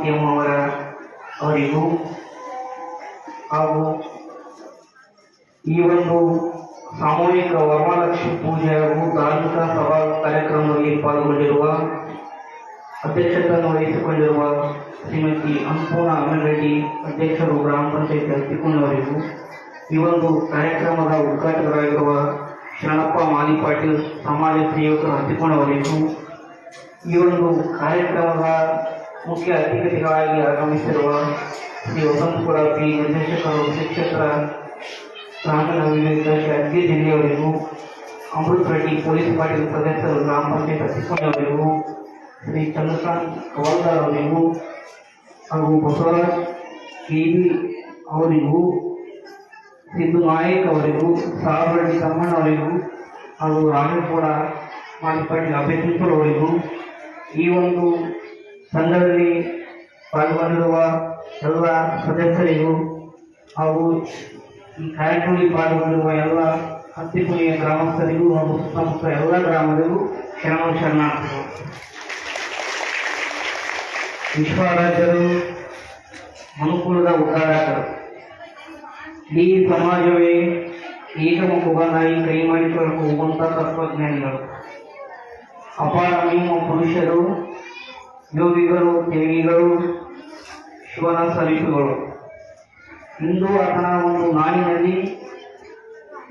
ಮಾಲತಿಯಮ್ಮ ಅವರಿಗೂ ಹಾಗೂ ಈ ಒಂದು ಸಾಮೂಹಿಕ ವರಮಹಾಲಕ್ಷ್ಮಿ ಪೂಜೆ ಹಾಗೂ ಧಾರ್ಮಿಕ ಸಭಾ ಕಾರ್ಯಕ್ರಮದಲ್ಲಿ ಪಾಲ್ಗೊಂಡಿರುವ ಅಧ್ಯಕ್ಷತೆಯನ್ನು ವಹಿಸಿಕೊಂಡಿರುವ ಶ್ರೀಮತಿ ಅನ್ನಪೂರ್ಣ ಅಮೀನ್ರೆಡ್ಡಿ ಅಧ್ಯಕ್ಷರು ಗ್ರಾಮ ಪಂಚಾಯತ್ ಹತ್ತಿಕೊಂಡವರಿಗೂ ಈ ಒಂದು ಕಾರ್ಯಕ್ರಮದ ಉದ್ಘಾಟಕರಾಗಿರುವ ಶರಣಪ್ಪ ಮಾಲಿ ಪಾಟೀಲ್ ಸಮಾಜ ಸೇವಕರು ಹತ್ತಿಕೊಂಡವರಿಗೂ ಈ ಒಂದು ಕಾರ್ಯಕ್ರಮದ ಮುಖ್ಯ ಅತಿಥಿಗಳಾಗಿ ಆಗಮಿಸಿರುವ ಶ್ರೀ ವಸಂತಪುರ ಪಿ ನಿರ್ದೇಶಕರು ಶಿಕ್ಷಕರ ಗ್ರಾಮೀಣ ಅಭಿವೃದ್ಧಿ ಅಜ್ಜಿ ಜಿಲ್ಲೆಯವರಿಗೂ ಅಮೃತ್ ರೆಡ್ಡಿ ಪೊಲೀಸ್ ಪಾಟೀಲ್ ಸದಸ್ಯರು ಗ್ರಾಮ ಪಂಚಾಯತ್ ಹತ್ತಿಕೊಂಡವರಿಗೂ ಶ್ರೀ ಚಂದ್ರಕಾಂತ್ ಕವಲ್ದಾರ್ ಅವರಿಗೂ ಹಾಗೂ ಬಸವರಾಜ್ ಕೆಬಿ ಅವರಿಗೂ ಸಿದ್ದು ನಾಯಕ್ ಅವರಿಗೂ ಸಾವರೆಡ್ಡಿ ತಮ್ಮಣ್ಣ ಅವರಿಗೂ ಹಾಗೂ ರಾಮೇಗೌಡ ಮಾಲಿಪಾಟೀಲ್ ಅಭ್ಯರ್ಥಿಗಳು ಅವರಿಗೂ ಈ ಒಂದು ಸಂಘದಲ್ಲಿ ಪಾಲ್ಗೊಂಡಿರುವ ಎಲ್ಲ ಸದಸ್ಯರಿಗೂ ಹಾಗೂ ಈ ಕಾರ್ಯಕ್ರಮದಲ್ಲಿ ಪಾಲ್ಗೊಂಡಿರುವ ಎಲ್ಲ ಹತ್ತಿಪುಣಿಯ ಗ್ರಾಮಸ್ಥರಿಗೂ ಹಾಗೂ ಸುತ್ತಮುತ್ತ ಎಲ್ಲ ಗ್ರಾಮಗಳಿಗೂ ಶರಣಾರ್ಥಿಗಳು. ವಿಶ್ವರಾಜ್ಯರು ಮನುಕುಲದ ಉದ್ಧಾರಕರು. ಈ ಸಮಾಜವೇ ಏಕಮುಖಬನಾಗಿ ಕೈ ಮಾಡಿಕೊಂಡು ಹೋಗುವಂಥ ತತ್ವಜ್ಞಾನಿಗಳು, ಅಪಾರ ನಿಮ್ಮ ಪುರುಷರು, ಯೋಗಿಗಳು, ತ್ಯಾಗಿಗಳು, ಶಿವನ ಸಲೀಸುಗಳು. ಇಂದು ಆತನ ಒಂದು ನಾಡಿನಲ್ಲಿ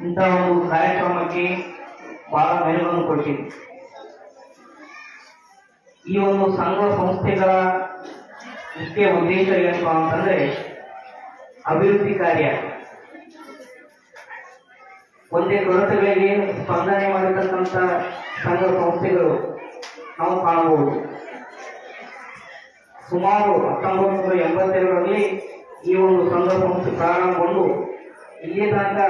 ಇಂಥ ಒಂದು ಕಾರ್ಯಕ್ರಮಕ್ಕೆ ಬಹಳ ಮೆರುಗನ್ನು ಕೊಟ್ಟಿದೆ. ಈ ಒಂದು ಸಂಘ ಸಂಸ್ಥೆಗಳ ಮುಖ್ಯ ಉದ್ದೇಶ ಏನಪ್ಪ ಅಂತಂದ್ರೆ ಅಭಿವೃದ್ಧಿ ಕಾರ್ಯ. ಒಂದೇ ಕೊರತೆಗಳಿಗೆ ಸ್ಪಂದನೆ ಮಾಡಿರ್ತಕ್ಕಂಥ ಸಂಘ ಸಂಸ್ಥೆಗಳು ನಾವು ಕಾಣಬಹುದು. ಸುಮಾರು 1982ರಲ್ಲಿ ಈ ಒಂದು ಸಂಘ ಸಂಸ್ಥೆ ಪ್ರಾರಂಭಗೊಂಡು ಇಲ್ಲಿ ತನಕ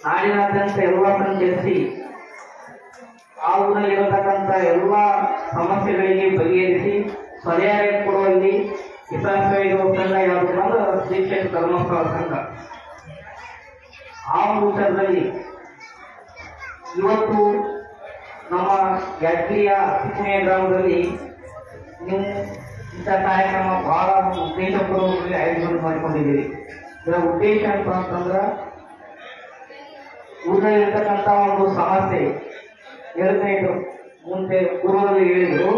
ನಾಡಿನಾದ್ಯಂತ ಎಲ್ಲ ಸಂಚರಿಸಿ ಆ ಊರಲ್ಲಿರತಕ್ಕಂಥ ಎಲ್ಲ ಸಮಸ್ಯೆಗಳಿಗೆ ಬಗೆಹರಿಸಿ ಪರಿಹಾರ ಕೊಡುವಲ್ಲಿ ಯಶಸ್ವಿಯಾಗಿರುವ ಸಂಘ ಯಾವುದು ಅಂದ್ರೆ ಶ್ರೀ ಕ್ಷೇತ್ರ ಧರ್ಮಸ್ಥಳ ಸಂಘ. ಆ ಒಂದು ವಿಚಾರದಲ್ಲಿ ಇವತ್ತು ನಮ್ಮ ಯಾದಗಿರಿಯ ಹತ್ತಿಪುಣಿಯ ಗ್ರಾಮದಲ್ಲಿ ನೀವು ಇಂಥ ಕಾರ್ಯಕ್ರಮ ಬಹಳ ಉದ್ದೇಶಪೂರ್ವಕವಾಗಿ ಆಯೋಜನೆ ಮಾಡಿಕೊಂಡಿದ್ದೀರಿ. ಇದರ ಉದ್ದೇಶ ಅಂತ ಅಂತಂದ್ರೆ ಊರಲ್ಲಿರ್ತಕ್ಕಂಥ ಒಂದು ಸಮಸ್ಯೆ ಹೇಳ್ತಾ ಇದ್ರು. ಮುಂದೆ ಪೂರ್ವದಲ್ಲಿ ಹೇಳಿದ್ರು,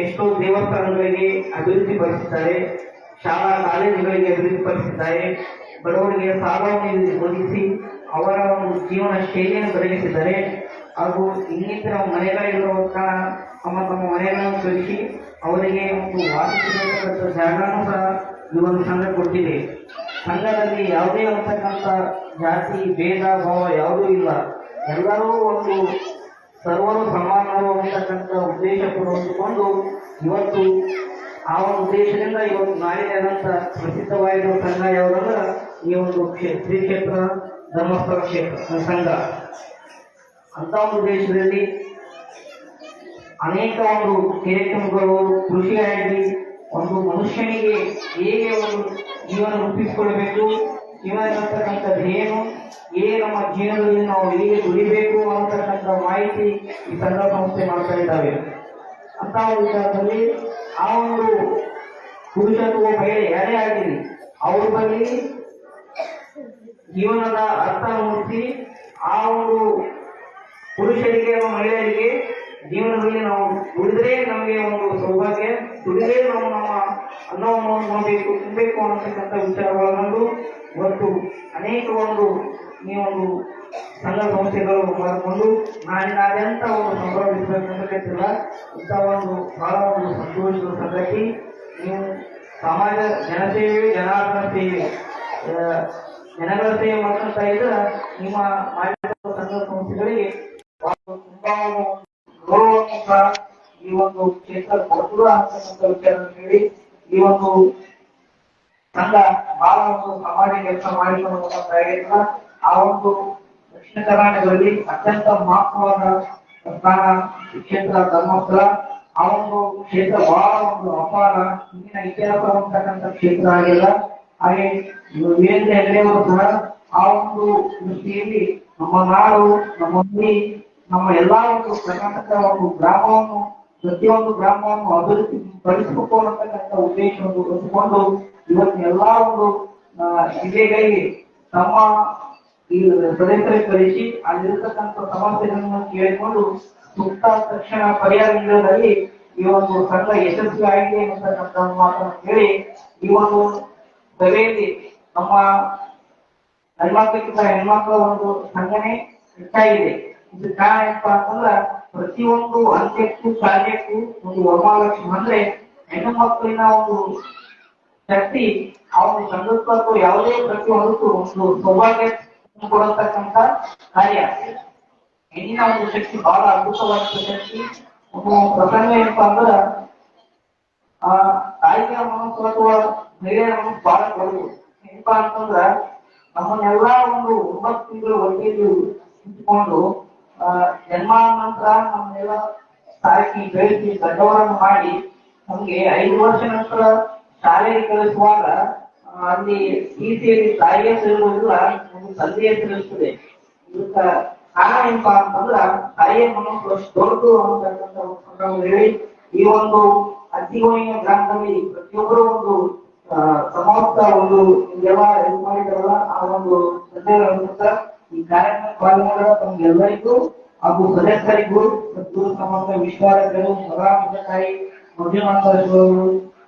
ಎಷ್ಟೋ ದೇವಸ್ಥಾನಗಳಿಗೆ ಅಭಿವೃದ್ಧಿ ಪಡಿಸಿದ್ದಾರೆ, ಶಾಲಾ ಕಾಲೇಜುಗಳಿಗೆ ಅಭಿವೃದ್ಧಿ ಪಡಿಸಿದ್ದಾರೆ, ಬಡವರಿಗೆ ಸಾಲವನ್ನು ಒದಗಿಸಿ ಅವರ ಒಂದು ಜೀವನ ಶೈಲಿಯನ್ನು ಬದಲಿಸಿದ್ದಾರೆ. ಹಾಗೂ ಇನ್ನಿತರ ಮನೆಗಳಿರುವಂಥ ತಮ್ಮ ಮನೆಗಳನ್ನು ಕಳಿಸಿ ಅವರಿಗೆ ಒಂದು ವಾಸಿಸತಕ್ಕಂಥ ಜಾಗನೂ ಸಹ ಈ ಒಂದು ಸಂಘ ಕೊಟ್ಟಿದೆ. ಸಂಘದಲ್ಲಿ ಯಾವುದೇ ಅಂತಕ್ಕಂಥ ಜಾತಿ ಭೇದ ಭಾವ ಯಾವುದೂ ಇಲ್ಲ. ಎಲ್ಲರೂ ಒಂದು ಸರ್ವರು ಸಮಾನರು ಅಂತಕ್ಕಂಥ ಉದ್ದೇಶವನ್ನು ಹೊಂದಿಕೊಂಡು ಇವತ್ತು ಆ ಒಂದು ಉದ್ದೇಶದಿಂದ ಇವತ್ತು ನಾಡಿನಾದ್ಯಂತ ಪ್ರಸಿದ್ಧವಾಗಿರುವ ಸಂಘ ಯಾವುದಂದ್ರೆ ಈ ಒಂದು ಶ್ರೀ ಕ್ಷೇತ್ರ ಧರ್ಮಸ್ಥಳ ಕ್ಷೇತ್ರ ಸಂಘ. ಅಂತ ಒಂದು ದೇಶದಲ್ಲಿ ಅನೇಕ ಒಂದು ಕಾರ್ಯಕ್ರಮಗಳು ಕೃಷಿಯಾಗಿ ಒಂದು ಮನುಷ್ಯನಿಗೆ ಹೇಗೆ ಒಂದು ಜೀವನ ರೂಪಿಸಿಕೊಳ್ಬೇಕು, ಜೀವನ ಅಂತಕ್ಕಂಥದ್ದು ಏನು, ಹೇಗೆ ನಮ್ಮ ಜೀವನದಲ್ಲಿ ನಾವು ಹೇಗೆ ದುಡಿಬೇಕು ಅಂತಕ್ಕಂಥ ಮಾಹಿತಿ ಈ ಸಂಘ ಸಂಸ್ಥೆ ಮಾಡ್ತಾ ಇದ್ದಾವೆ. ಅಂತ ಒಂದು ವಿಚಾರದಲ್ಲಿ ಆ ಒಂದು ಪುರುಷ ಅಥವಾ ಮಹಿಳೆ ಯಾರೇ ಆಗಲಿ ಅವ್ರ ಬಗ್ಗೆ ಜೀವನದ ಅರ್ಥ ಮೂಡಿಸಿ ಆ ಒಂದು ಪುರುಷರಿಗೆ ಮಹಿಳೆಯರಿಗೆ ಜೀವನದಲ್ಲಿ ನಾವು ದುಡಿದ್ರೆ ನಮಗೆ ಒಂದು ಸೌಭಾಗ್ಯ, ದುಡಿದ್ರೆ ನಾವು ನಮ್ಮ ಅನ್ನವನ್ನು ನೋಡಬೇಕು, ತಿನ್ನಬೇಕು ಅನ್ನತಕ್ಕಂಥ ವಿಚಾರಗಳನ್ನು ಇವತ್ತು ಅನೇಕ ಒಂದು ಈ ಒಂದು ಸಂಘ ಸಂಸ್ಥೆಗಳು ಮಾಡಿಕೊಂಡು ನಾಡಿನಾದ್ಯಂತ ಒಂದು ಸಂಭ್ರಮಿಸಬೇಕಂತಕ್ಕಿಲ್ಲ. ಇಂಥ ಒಂದು ಬಹಳ ಒಂದು ಸಂತೋಷದ ಸಂಗತಿ. ನೀವು ಸಮಾಜ ಜನಸೇವೆ, ಜನಾರ್ದನ ಸೇವೆ, ಜನಗಳ ಸೇವೆ ಮಾಡ್ತಾ ಇದ್ರೆ ನಿಮ್ಮ ಮಾಡಿದ ಸಂಘ ಸಂಸ್ಥೆಗಳಿಗೆ ತುಂಬಾ ಗೌರವವನ್ನು ಸಹ ಈ ಒಂದು ಕ್ಷೇತ್ರ ಕೊಡುವ ಅಂತಕ್ಕಂಥ ವಿಚಾರ ಹೇಳಿ ಈ ಒಂದು ಸಂಘ ಬಹಳ ಒಂದು ಸಮಾಜ ಕೆಲಸ ಮಾಡಿಕೊಂಡು ಹೋಗ್ತಾ. ಆ ಒಂದು ದಕ್ಷಿಣ ಕರ್ನಾಟಕದಲ್ಲಿ ಅತ್ಯಂತ ಮಹತ್ವವಾದ ಸ್ಥಾನ ಕ್ಷೇತ್ರ ಧರ್ಮಸ್ಥಳ. ಆ ಒಂದು ಕ್ಷೇತ್ರ ಬಹಳ ಒಂದು ಅಪಾರ ಹಿಂದಿನ ಇತಿಹಾಸ ಅಂತಕ್ಕಂಥ ಕ್ಷೇತ್ರ ಆಗಿಲ್ಲ. ಹಾಗೆ ವೀರೇಂದ್ರ ಹೆಗಡೆಯವರು ಸಹ ಆ ಒಂದು ದೃಷ್ಟಿಯಲ್ಲಿ ನಮ್ಮ ನಾಡು, ನಮ್ಮ ನುಡಿ, ನಮ್ಮ ಎಲ್ಲಾ ಒಂದು ಕರ್ನಾಟಕ ಒಂದು ಗ್ರಾಮವನ್ನು ಪ್ರತಿಯೊಂದು ಗ್ರಾಮವನ್ನು ಅಭಿವೃದ್ಧಿ ಪಡಿಸಬೇಕು ಅನ್ನತಕ್ಕಂಥ ಉದ್ದೇಶವನ್ನು ಹೊಂದಿಕೊಂಡು ಇವತ್ತು ಎಲ್ಲಾ ಒಂದು ಜಿಲ್ಲೆಗಳಿಗೆ ತಮ್ಮ ಈ ಸದಸ್ಯರಿಗೆ ಕಳಿಸಿ ಅಲ್ಲಿರತಕ್ಕಂಥ ಸಮಸ್ಯೆಗಳನ್ನು ಕೇಳಿಕೊಂಡು ಸೂಕ್ತ ತಕ್ಷಣ ಪರಿಹಾರ ನೀಡೋದ್ರಲ್ಲಿ ಈ ಒಂದು ಸಂಘ ಯಶಸ್ವಿ ಆಗಿದೆ ಅನ್ನತಕ್ಕಂಥ ಮಾತನ್ನು ಹೇಳಿ ಈ ಒಂದು ಸಭೆಯಲ್ಲಿ ನಮ್ಮ ಹೆಣ್ಮಕ್ಳಿಗಿಂತ ಹೆಣ್ಮಕ್ಳ ಒಂದು ಸಂಘನೆ ಹೆಚ್ಚಾಗಿದೆ. ಇದು ಕಾರಣ ಏನಪ್ಪಾ ಅಂತಂದ್ರ ಪ್ರತಿಯೊಂದು ಅಂತ್ಯಕ್ಕೂ ಕಾರ್ಯಕ್ಕೂ ಒಂದು ವರಮಹಾಲಕ್ಷ್ಮಿ ಅಂದ್ರೆ ಹೆಣ್ಣು ಮಕ್ಕಳಿನ ಒಂದು ಶಕ್ತಿ ಆ ಒಂದು ಸಂಘಕ್ಕೂ ಯಾವುದೇ ಪ್ರತಿಯೊಂದಕ್ಕೂ ಒಂದು ಸೌಭಾಗ್ಯ ಕೊಡತಕ್ಕಂತ ಕಾರ್ಯ. ಹೆಣ್ಣಿನ ಒಂದು ಶಕ್ತಿ ಬಹಳ ಅದ್ಭುತವಾದ ಶಕ್ತಿ. ಒಂದು ಪ್ರಸಂಗ ಏನಪ್ಪಾ ಅಂದ್ರ ತಾಯಿಯ ಮನಸ್ಸು ಅಥವಾ ಮಹಿಳೆಯ ಮನಸ್ಸು ಬಹಳ ದೊಡ್ಡದು. ಏನಪ್ಪಾ ಅಂತಂದ್ರ ನಮ್ಮನ್ನೆಲ್ಲಾ ಒಂದು 9 ತಿಂಗಳು ಹೊಟ್ಟೆಯಲ್ಲಿ ಇಟ್ಕೊಂಡು ಜನ್ಮ ನಂತರ ನಮ್ಮನ್ನೆಲ್ಲ ಸಾಕಿ ಬೆಳೆಸಿ ದೊಡ್ಡವರನ್ನು ಮಾಡಿ ನಮ್ಗೆ 5 ವರ್ಷ ನಂತರ ಶಾಲೆಗೆ ಕಳಿಸುವಾಗ ಅಲ್ಲಿ ಪ್ರೀತಿಯಲ್ಲಿ ತಾಯಿಯ ಸೇರುವುದಿಲ್ಲ, ಒಂದು ತಂದೆಯ ಸೇರಿಸ್ತದೆ. ಇದಕ್ಕ ಕಾರಣ ಏನಪ್ಪಾ ಅಂತಂದ್ರ ತಾಯಿಯ ಮನಸ್ಸು ಅಷ್ಟು ದೊಡ್ಡದು ಅಂತಕ್ಕಂಥ ಹೇಳಿ ಈ ಒಂದು ಅತ್ತಿಗೋಯಿನ ಗ್ರಾಮದಲ್ಲಿ ಪ್ರತಿಯೊಬ್ಬರು ಒಂದು ಸಮರ್ಥ ಒಂದು ಎಲ್ಲ ಇದು ಮಾಡಿದಾರಲ್ಲ ಆ ಒಂದು ಈ ಕಾರ್ಯಕ್ರಮ ಪಾಲ್ಗೊಂಡ ತಮ್ಗೆಲ್ಲರಿಗೂ ಹಾಗೂ ಸದಸ್ಯರಿಗೂ ಮತ್ತು ಸಂಬಂಧ ವಿಶ್ವಾಸಗಳು ಸದಾಯಿ ಮಂಜುನಾಥರು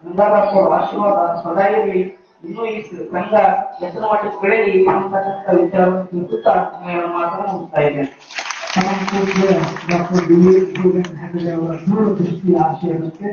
ಗಂಗಾಧರಪ್ಪರು ಆಶೀರ್ವಾದ ಸದಾ ಇರಲಿ. ಇನ್ನೂ ಈ ಸಂಘ ಎತ್ತರ ಮಟ್ಟಕ್ಕೆ ಬೆಳೆಯಲಿ ಅನ್ನತಕ್ಕಂಥ ವಿಚಾರವನ್ನು ತಿಳಿಸುತ್ತಾ ಮಾತನ್ನು ಮುಗಿಸ್ತಾ ಇದ್ದೇನೆ. ಡಾಕ್ಟರ್ ಡಿ ಅವರ ದೂರದೃಷ್ಟಿಯ ಆಶಯಕ್ಕೆ